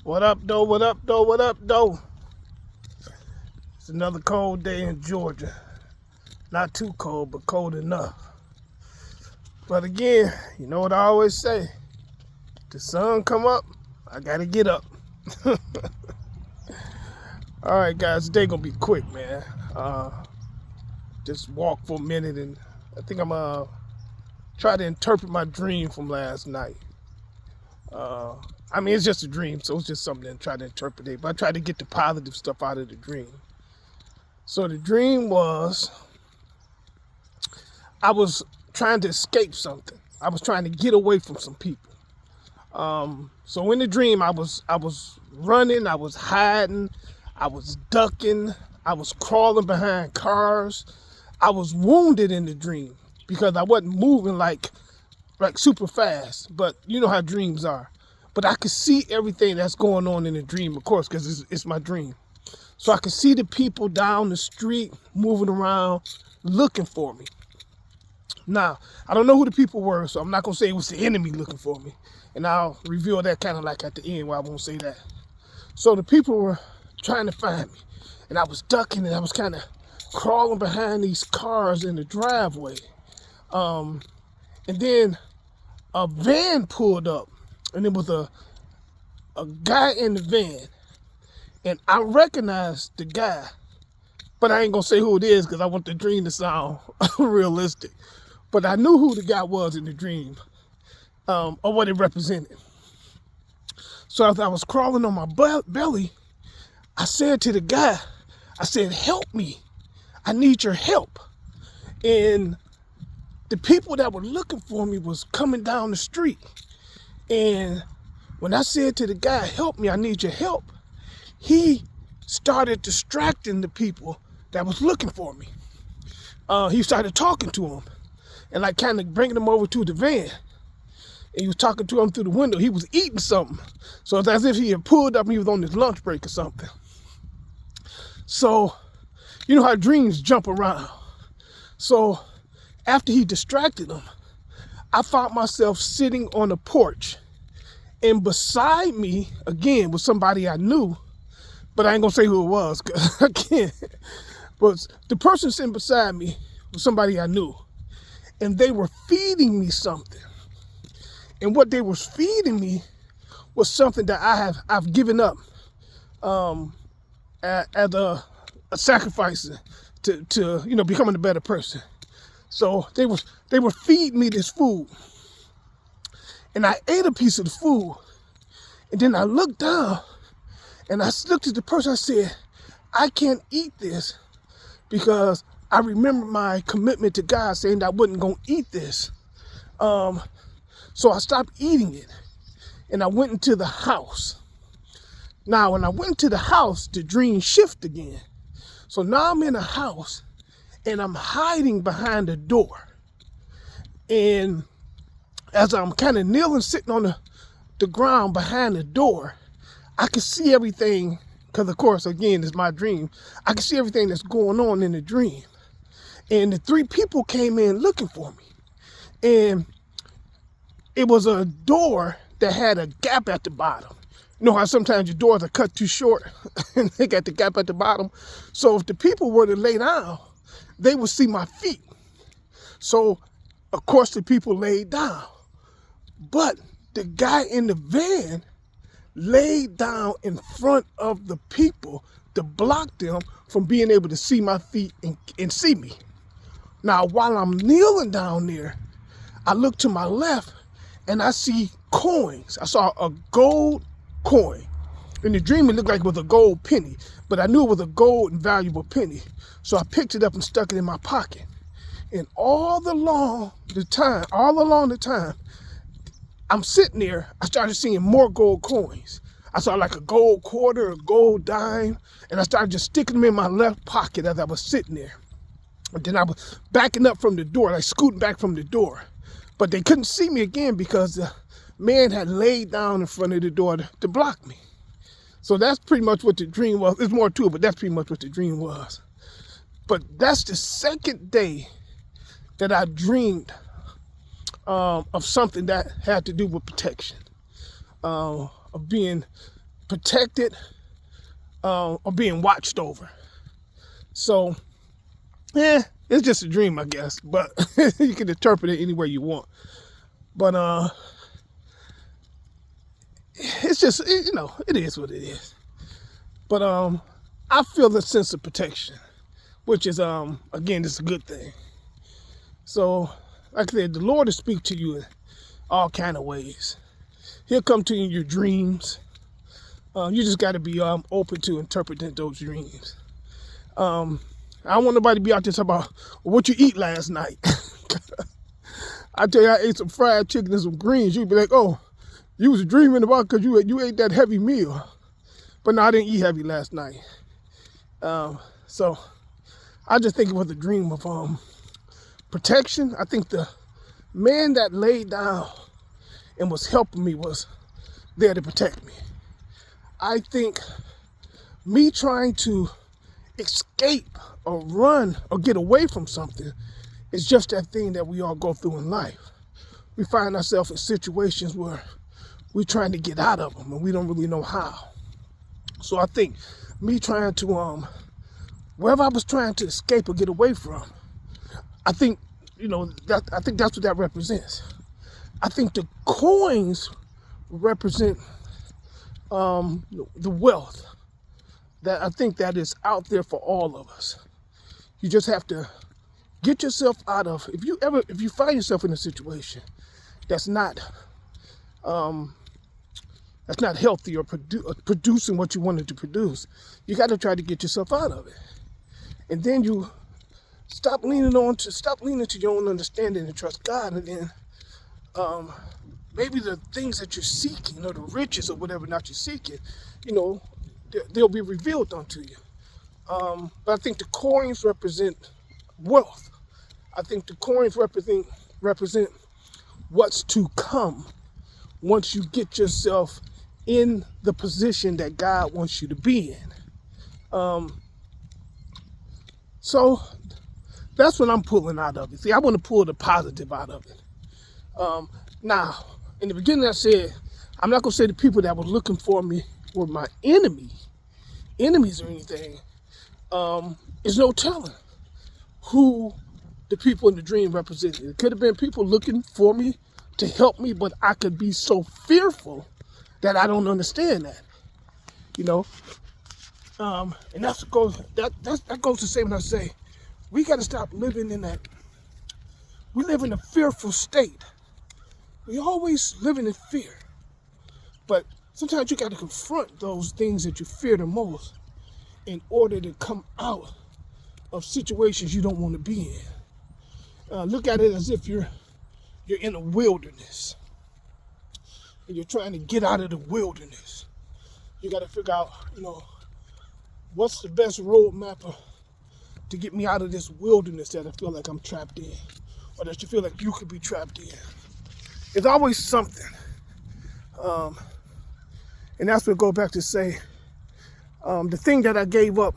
What up, though? What up, though? What up, though? It's another cold day in Georgia. Not too cold, but cold enough. But again, you know what I always say? The sun come up, I gotta get up. All right, guys, today gonna be quick, man. Just walk for a minute, and I think I'm try to interpret my dream from last night. I mean, it's just a dream, so it's just something to try to interpret it. But I try to get the positive stuff out of the dream. So the dream was, I was trying to escape something. I was trying to get away from some people. So in the dream, I was running, I was hiding, I was ducking, I was crawling behind cars. I was wounded in the dream because I wasn't moving like super fast. But you know how dreams are. But I could see everything that's going on in the dream, of course, because it's my dream. So I could see the people down the street moving around looking for me. Now, I don't know who the people were, so I'm not going to say it was the enemy looking for me. And I'll reveal that kind of like at the end where I won't say that. So the people were trying to find me. And I was ducking and I was kind of crawling behind these cars in the driveway. And then a van pulled up. And it was a guy in the van. And I recognized the guy. But I ain't going to say who it is because I want the dream to sound realistic. But I knew who the guy was in the dream. Or what it represented. So as I was crawling on my belly, I said to the guy, I said, "Help me. I need your help." And the people that were looking for me was coming down the street. And when I said to the guy, "Help me, I need your help," he started distracting the people that was looking for me. He started talking to them and like kind of bringing them over to the van. And he was talking to them through the window. He was eating something. So it's as if he had pulled up and he was on his lunch break or something. So, you know how dreams jump around. So after he distracted them, I found myself sitting on a porch, and beside me, again, was somebody I knew, but I ain't gonna say who it was, cause I can't. But the person sitting beside me was somebody I knew, and they were feeding me something. And what they were feeding me was something that I've given up as a sacrifice to becoming a better person. So they were feeding me this food. And I ate a piece of the food. And then I looked down and I looked at the person. I said, "I can't eat this because I remember my commitment to God saying that I wasn't going to eat this." So I stopped eating it and I went into the house. Now, when I went to the house, the dream shifted again. So now I'm in a house and I'm hiding behind the door. And as I'm kind of kneeling, sitting on the ground behind the door, I can see everything, because of course, again, it's my dream. I can see everything that's going on in the dream. And the three people came in looking for me. And it was a door that had a gap at the bottom. You know how sometimes your doors are cut too short and they got the gap at the bottom? So if the people were to lay down, they would see my feet. So, of course, the people laid down. But the guy in the van laid down in front of the people to block them from being able to see my feet and see me. Now, while I'm kneeling down there, I look to my left and I see coins. I saw a gold coin. In the dream, it looked like it was a gold penny, but I knew it was a gold and valuable penny. So I picked it up and stuck it in my pocket. And all along the time, I'm sitting there, I started seeing more gold coins. I saw like a gold quarter, a gold dime, and I started just sticking them in my left pocket as I was sitting there. And then I was backing up from the door, like scooting back from the door. But they couldn't see me again because the man had laid down in front of the door to block me. So that's pretty much what the dream was. There's more to it, but that's pretty much what the dream was. But that's the second day that I dreamed of something that had to do with protection, of being protected, or being watched over. So, it's just a dream, I guess, but you can interpret it any way you want. But it's just, it is what it is. But I feel the sense of protection, which is, again, it's a good thing. So, like I said, the Lord will speak to you in all kind of ways. He'll come to you in your dreams. You just got to be open to interpreting those dreams. I don't want nobody to be out there talking about what you eat last night. I tell you, I ate some fried chicken and some greens. You'd be like, oh, you was dreaming about because you ate that heavy meal. But no, I didn't eat heavy last night. So I just think it was a dream of protection. I think the man that laid down and was helping me was there to protect me. I think me trying to escape or run or get away from something is just that thing that we all go through in life. We find ourselves in situations where we're trying to get out of them and we don't really know how. So I think me trying to, wherever I was trying to escape or get away from, I think, I think that's what that represents. I think the coins represent the wealth that I think that is out there for all of us. You just have to get yourself out of, if you find yourself in a situation that's not healthy or producing what you wanted to produce, you got to try to get yourself out of it. And then you stop leaning to your own understanding and trust God. And then maybe the things that you're seeking or the riches or whatever not you're seeking, they'll be revealed unto you. But I think the coins represent wealth. I think the coins represent what's to come once you get yourself in the position that God wants you to be in. So that's what I'm pulling out of it. See, I want to pull the positive out of it. Now, in the beginning I said, I'm not going to say the people that were looking for me were my enemies or anything. There's no telling who the people in the dream represented. It could have been people looking for me to help me, but I could be so fearful that I don't understand that, and that goes to say when I say we got to stop living in that. We live in a fearful state. We always living in fear, but sometimes you got to confront those things that you fear the most in order to come out of situations you don't want to be in. Look at it as if you're in a wilderness and you're trying to get out of the wilderness. You got to figure out, what's the best roadmap to get me out of this wilderness that I feel like I'm trapped in, or that you feel like you could be trapped in. It's always something. And that's what I go back to say, the thing that I gave up,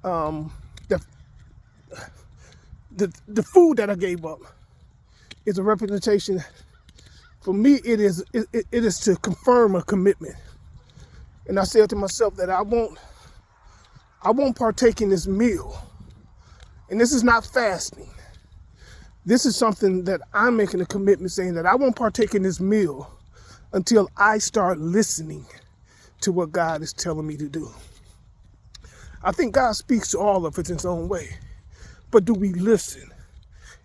the food that I gave up is a representation. For me, it is to confirm a commitment. And I said to myself that I won't partake in this meal. And this is not fasting. This is something that I'm making a commitment, saying that I won't partake in this meal until I start listening to what God is telling me to do. I think God speaks to all of us in his own way. But do we listen?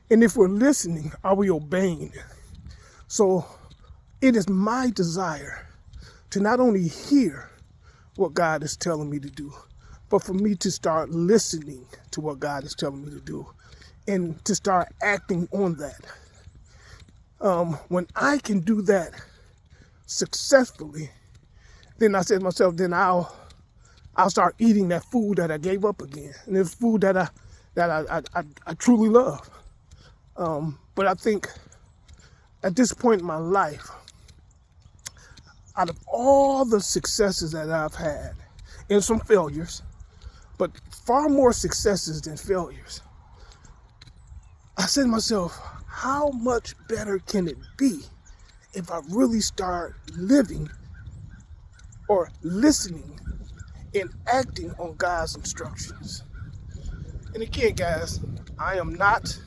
And if we're listening, are we obeying? So it is my desire to not only hear what God is telling me to do, but for me to start listening to what God is telling me to do and to start acting on that. When I can do that successfully, then I said to myself, then I'll start eating that food that I gave up again. And it's food that I truly love. But I think at this point in my life, out of all the successes that I've had, and some failures, but far more successes than failures, I said to myself, how much better can it be if I really start living or listening and acting on God's instructions. And again, guys, I am not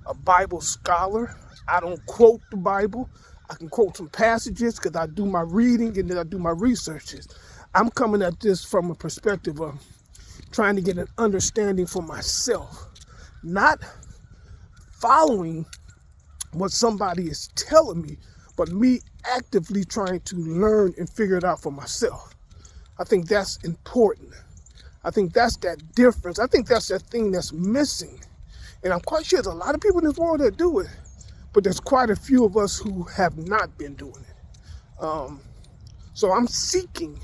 a Bible scholar. I don't quote the Bible. I can quote some passages because I do my reading and then I do my researches. I'm coming at this from a perspective of trying to get an understanding for myself, not following what somebody is telling me, but me actively trying to learn and figure it out for myself. I think that's important. I think that's that difference. I think that's that thing that's missing. And I'm quite sure there's a lot of people in this world that do it, but there's quite a few of us who have not been doing it. So I'm seeking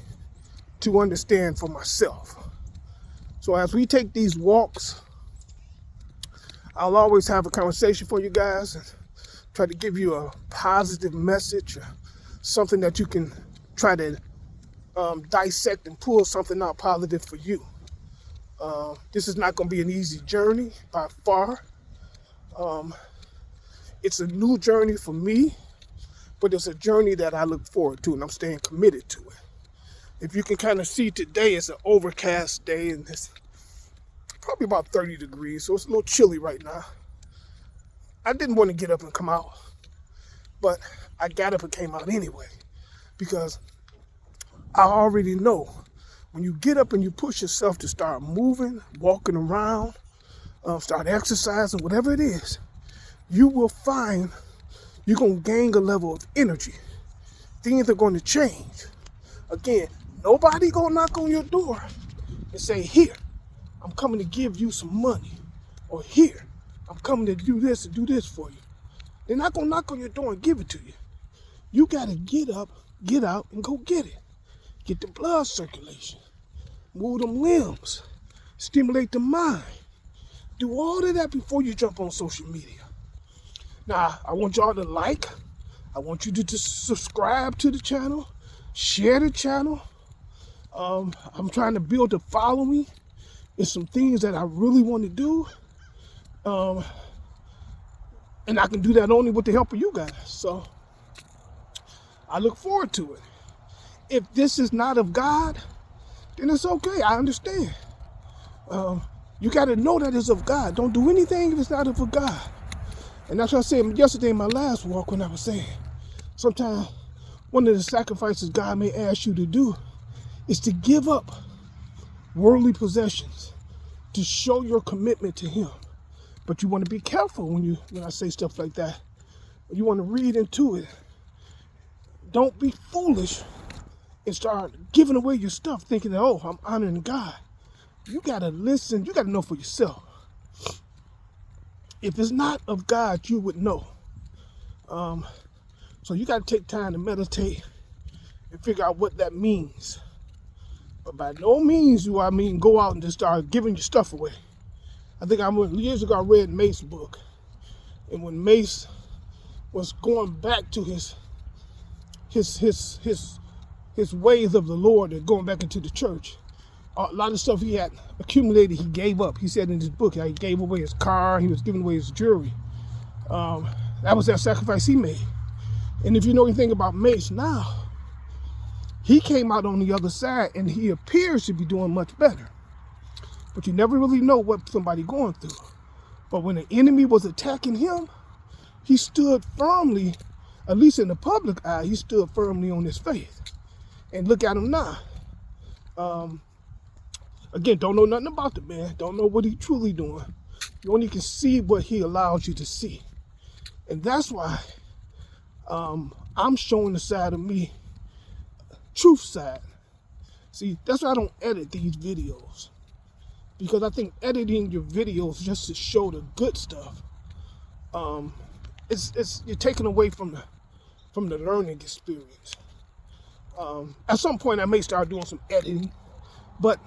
to understand for myself. So as we take these walks, I'll always have a conversation for you guys and try to give you a positive message, something that you can try to dissect and pull something out positive for you. This is not going to be an easy journey by far. It's a new journey for me, but it's a journey that I look forward to, and I'm staying committed to it. If you can kind of see today, it's an overcast day, and it's probably about 30 degrees, so it's a little chilly right now. I didn't want to get up and come out, but I got up and came out anyway, because I already know when you get up and you push yourself to start moving, walking around, start exercising, whatever it is, you will find you're going to gain a level of energy. Things are going to change. Again, nobody going to knock on your door and say, here, I'm coming to give you some money. Or here, I'm coming to do this and do this for you. They're not going to knock on your door and give it to you. You got to get up, get out, and go get it. Get the blood circulation. Move them limbs. Stimulate the mind. Do all of that before you jump on social media. Now, I want y'all to like. I want you to just subscribe to the channel. Share the channel. I'm trying to build a following. There's some things that I really want to do. And I can do that only with the help of you guys. So I look forward to it. If this is not of God, then it's okay. I understand. You got to know that it's of God. Don't do anything if it's not of God. And that's what I said yesterday in my last walk when I was saying, sometimes one of the sacrifices God may ask you to do is to give up worldly possessions to show your commitment to Him. But you want to be careful when I say stuff like that. You want to read into it. Don't be foolish and start giving away your stuff thinking that, oh, I'm honoring God. You got to listen. You got to know for yourself. If it's not of God, you would know. So you got to take time to meditate and figure out what that means. But by no means do I mean go out and just start giving your stuff away. I think years ago I read Mace's book. And when Mace was going back to his ways of the Lord and going back into the church, a lot of stuff he had accumulated, he gave up. He said in his book, he gave away his car, he was giving away his jewelry. That was that sacrifice he made. And if you know anything about Mace now, he came out on the other side and he appears to be doing much better. But you never really know what somebody going through. But when the enemy was attacking him, he stood firmly, at least in the public eye, he stood firmly on his faith. And look at him now. Again, don't know nothing about the man. Don't know what he's truly doing. You only can see what he allows you to see. And that's why I'm showing the side of me, truth side. See, that's why I don't edit these videos. Because I think editing your videos just to show the good stuff, you're taking away from the learning experience. At some point I may start doing some editing, but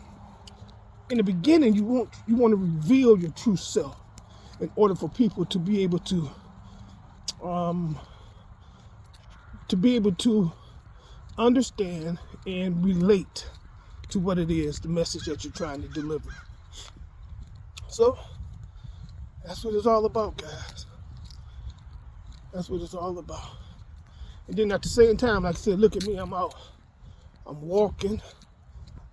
in the beginning you want to reveal your true self in order for people to be able to understand and relate to what it is, the message that you're trying to deliver. So that's what it's all about, guys. That's what it's all about. And then at the same time, like I said, look at me, I'm out I'm walking.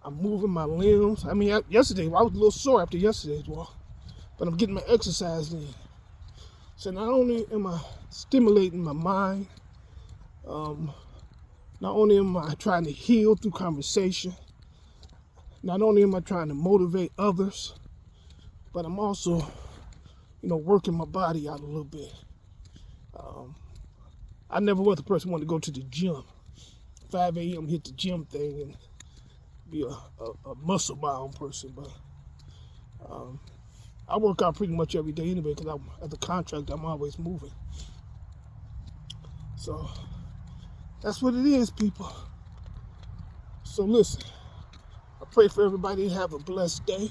I'm moving my limbs. I mean, yesterday, I was a little sore after yesterday's walk, but I'm getting my exercise in. So not only am I stimulating my mind, not only am I trying to heal through conversation, not only am I trying to motivate others, but I'm also, working my body out a little bit. I never was a person who wanted to go to the gym. 5 a.m. hit the gym thing and be a muscle-bound person, but I work out pretty much every day anyway because as a contractor, I'm always moving. So that's what it is, people. So listen, I pray for everybody to have a blessed day.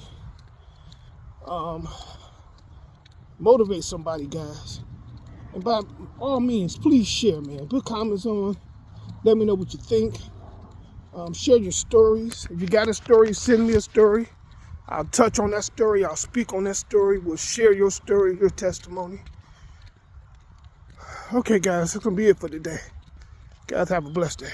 Motivate somebody, guys. And by all means, please share, man. Put comments on. Let me know what you think. Share your stories. If you got a story, send me a story. I'll touch on that story. I'll speak on that story. We'll share your story, your testimony. Okay, guys, that's going to be it for today. Guys, have a blessed day.